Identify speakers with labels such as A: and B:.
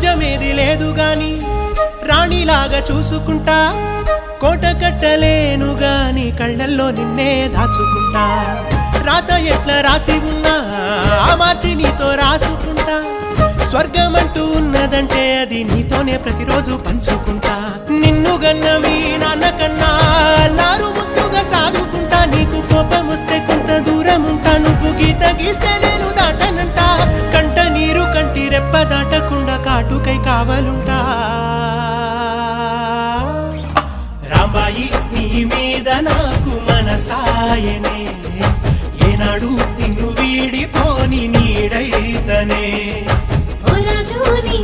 A: రాజ్యమేది లేదు గాని రాణిలాగా చూసుకుంటా కోట కట్టలేను గాని కళ్ళల్లో నిన్నే దాచుకుంటా రాత ఎట్లా రాసి ఉన్నా మార్చి నీతో రాసుకుంటా స్వర్గమంటూ ఉన్నదంటే అది నీతోనే ప్రతిరోజు పంచుకుంటా నిన్ను గన్నవి నాన్నకన్నా లారు ముద్దుగా సాదుకుంటా నీకు కోపం వస్తే కొంత దూరం ఉంటా నువ్వు గీత గీస్తే నేను దాటనంటా కంట నీరు కంటి రెప్ప దాటకుండా కాటుకై కావలుంటా రాంబాయి నీ మీద నాకు మనసాయనే ఏనాడు నిన్ను వీడిపోని నీడైతనే
B: ఓ రాజు నీ